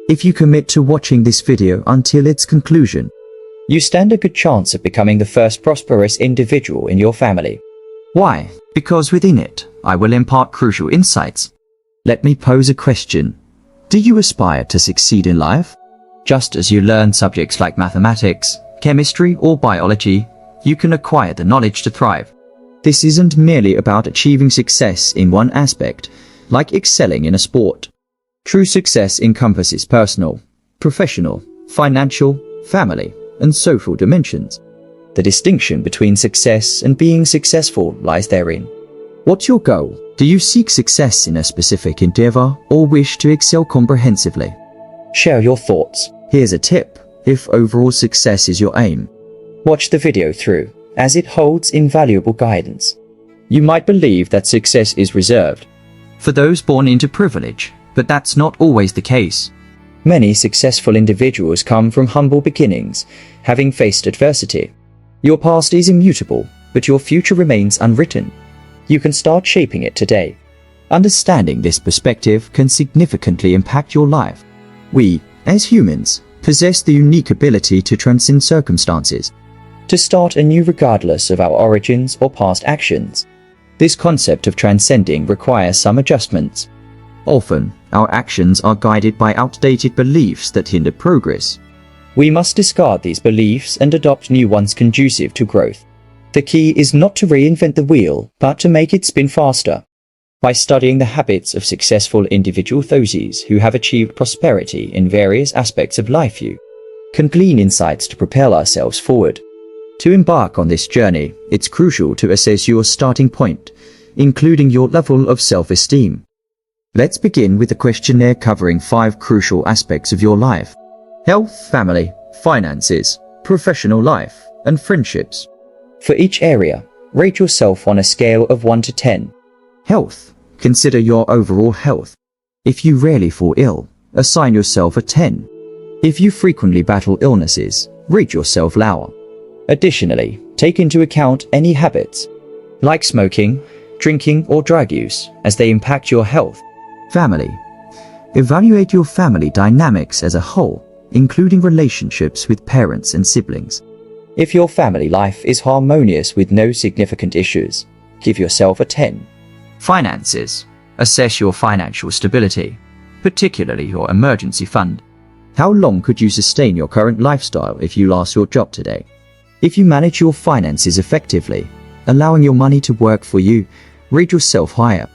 If you commit to watching this video until its conclusion, you stand a good chance of becoming the first prosperous individual in your family. Why? Because within it, I will impart crucial insights. Let me pose a question. Do you aspire to succeed in life? Just as you learn subjects like mathematics, chemistry, or biology, you can acquire the knowledge to thrive. This isn't merely about achieving success in one aspect, like excelling in a sport. True success encompasses personal, professional, financial, family, and social dimensions. The distinction between success and being successful lies therein. What's your goal? Do you seek success in a specific endeavor or wish to excel comprehensively? Share your thoughts. Here's a tip. If overall success is your aim, watch the video through, as it holds invaluable guidance. You might believe that success is reserved for those born into privilege, but that's not always the case. Many successful individuals come from humble beginnings, having faced adversity. Your past is immutable, but your future remains unwritten. You can start shaping it today. Understanding this perspective can significantly impact your life. We, as humans, possess the unique ability to transcend circumstances, to start anew regardless of our origins or past actions. This concept of transcending requires some adjustments. Often, our actions are guided by outdated beliefs that hinder progress. We must discard these beliefs and adopt new ones conducive to growth. The key is not to reinvent the wheel, but to make it spin faster. By studying the habits of successful individuals, those who have achieved prosperity in various aspects of life, you can glean insights to propel ourselves forward. To embark on this journey, it's crucial to assess your starting point, including your level of self-esteem. Let's begin with a questionnaire covering 5 crucial aspects of your life: health, family, finances, professional life, and friendships. For each area, rate yourself on a scale of 1 to 10. Health. Consider your overall health. If you rarely fall ill, assign yourself a 10. If you frequently battle illnesses, rate yourself lower. Additionally, take into account any habits, like smoking, drinking, or drug use, as they impact your health. Family. Evaluate your family dynamics as a whole, including relationships with parents and siblings. If your family life is harmonious with no significant issues, give yourself a 10. Finances. Assess your financial stability, particularly your emergency fund. How long could you sustain your current lifestyle if you lost your job today? If you manage your finances effectively, allowing your money to work for you, rate yourself higher.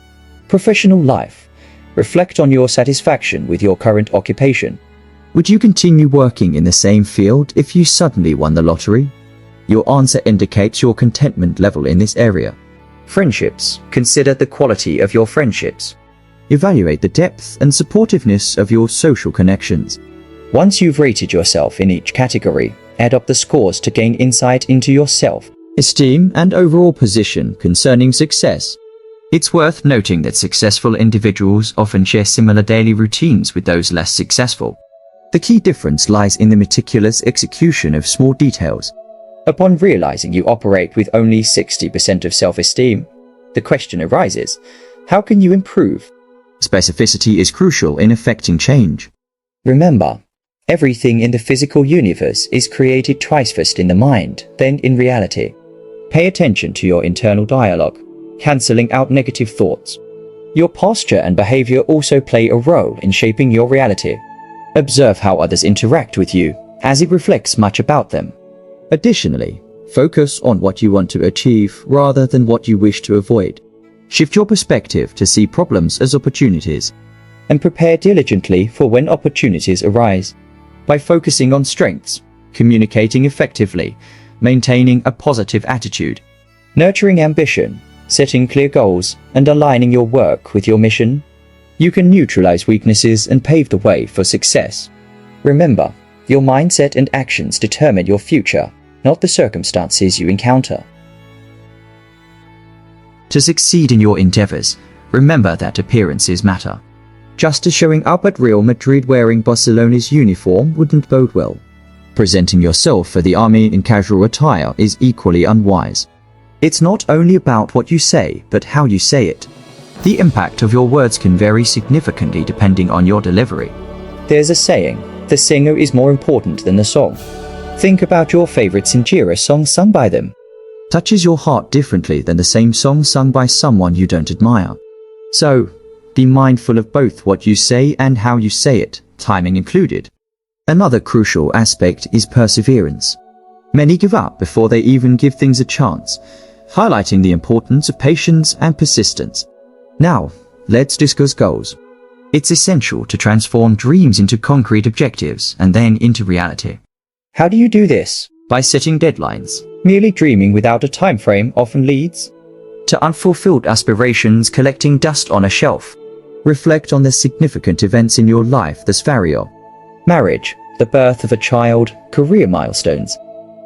Professional life. Reflect on your satisfaction with your current occupation. Would you continue working in the same field if you suddenly won the lottery? Your answer indicates your contentment level in this area. Friendships. Consider the quality of your friendships. Evaluate the depth and supportiveness of your social connections. Once you've rated yourself in each category, add up the scores to gain insight into your self-esteem and overall position concerning success. It's worth noting that successful individuals often share similar daily routines with those less successful. The key difference lies in the meticulous execution of small details. Upon realizing you operate with only 60% of self-esteem, the question arises, how can you improve? Specificity is crucial in effecting change. Remember, everything in the physical universe is created twice first in the mind, then in reality. Pay attention to your internal dialogue, cancelling out negative thoughts. Your posture and behavior also play a role in shaping your reality. Observe how others interact with you, as it reflects much about them. Additionally, focus on what you want to achieve rather than what you wish to avoid. Shift your perspective to see problems as opportunities, and prepare diligently for when opportunities arise. By focusing on strengths, communicating effectively, maintaining a positive attitude, nurturing ambition, setting clear goals, and aligning your work with your mission, you can neutralize weaknesses and pave the way for success. Remember, your mindset and actions determine your future, not the circumstances you encounter. To succeed in your endeavors, remember that appearances matter. Just as showing up at Real Madrid wearing Barcelona's uniform wouldn't bode well, presenting yourself for the army in casual attire is equally unwise. It's not only about what you say, but how you say it. The impact of your words can vary significantly depending on your delivery. There's a saying, the singer is more important than the song. Think about your favorite sincere song sung by them. Touches your heart differently than the same song sung by someone you don't admire. So, be mindful of both what you say and how you say it, timing included. Another crucial aspect is perseverance. Many give up before they even give things a chance, highlighting the importance of patience and persistence. Now, let's discuss goals. It's essential to transform dreams into concrete objectives and then into reality. How do you do this? By setting deadlines. Merely dreaming without a time frame often leads To unfulfilled aspirations collecting dust on a shelf. Reflect on the significant events in your life thus vary. marriage, the birth of a child, career milestones.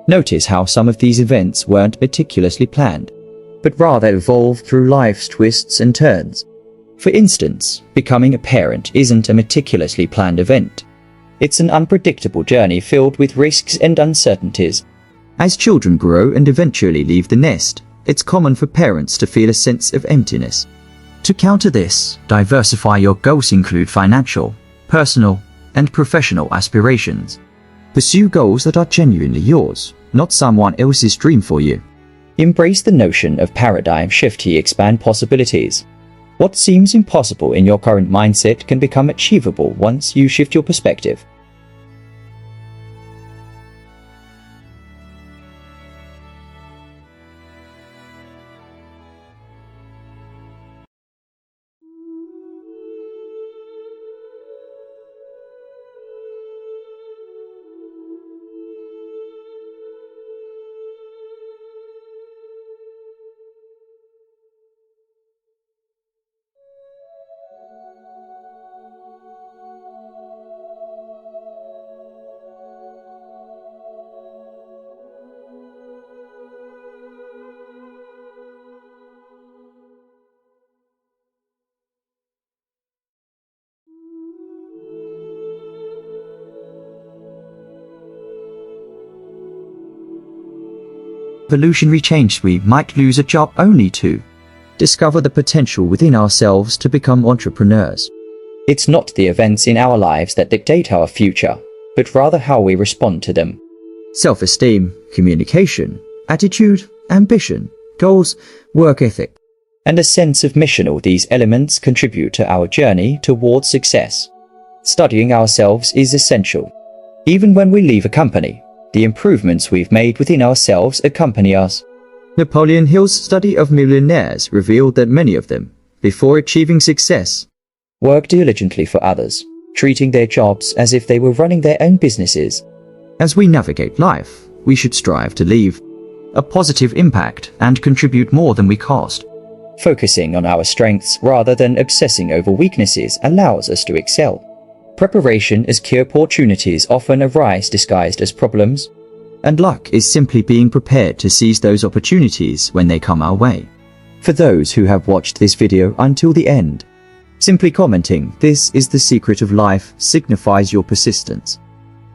Notice how some of these events weren't meticulously planned, but rather evolved through life's twists and turns. For instance, becoming a parent isn't a meticulously planned event. It's an unpredictable journey filled with risks and uncertainties. As children grow and eventually leave the nest, it's common for parents to feel a sense of emptiness. To counter this, diversify your goals include financial, personal, and professional aspirations. Pursue goals that are genuinely yours, not someone else's dream for you. Embrace the notion of paradigm shift to expand possibilities. What seems impossible in your current mindset can become achievable once you shift your perspective. Evolutionary change. We might lose a job only to discover the potential within ourselves to become entrepreneurs. It's not the events in our lives that dictate our future, but rather how we respond to them. Self-esteem, communication, attitude, ambition, goals, work ethic, and a sense of mission. All these elements contribute to our journey towards success. Studying ourselves is essential. Even when we leave a company, the improvements we've made within ourselves accompany us. Napoleon Hill's study of millionaires revealed that many of them, before achieving success, work diligently for others, treating their jobs as if they were running their own businesses. As we navigate life, we should strive to leave a positive impact and contribute more than we cost. Focusing on our strengths rather than obsessing over weaknesses allows us to excel. Preparation as key. Opportunities often arise disguised as problems, and luck is simply being prepared to seize those opportunities when they come our way. For those who have watched this video until the end, simply commenting "This is the secret of life" signifies your persistence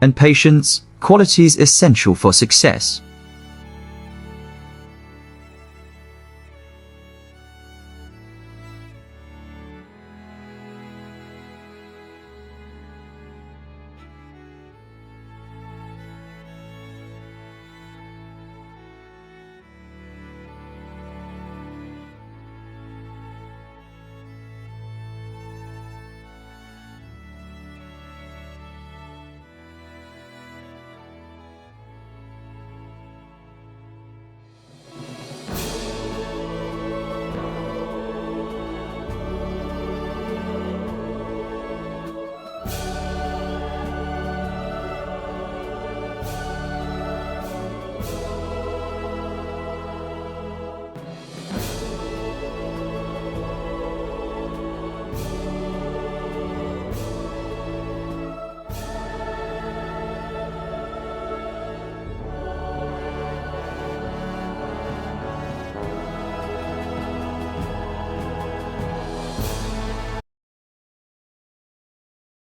and patience, qualities essential for success.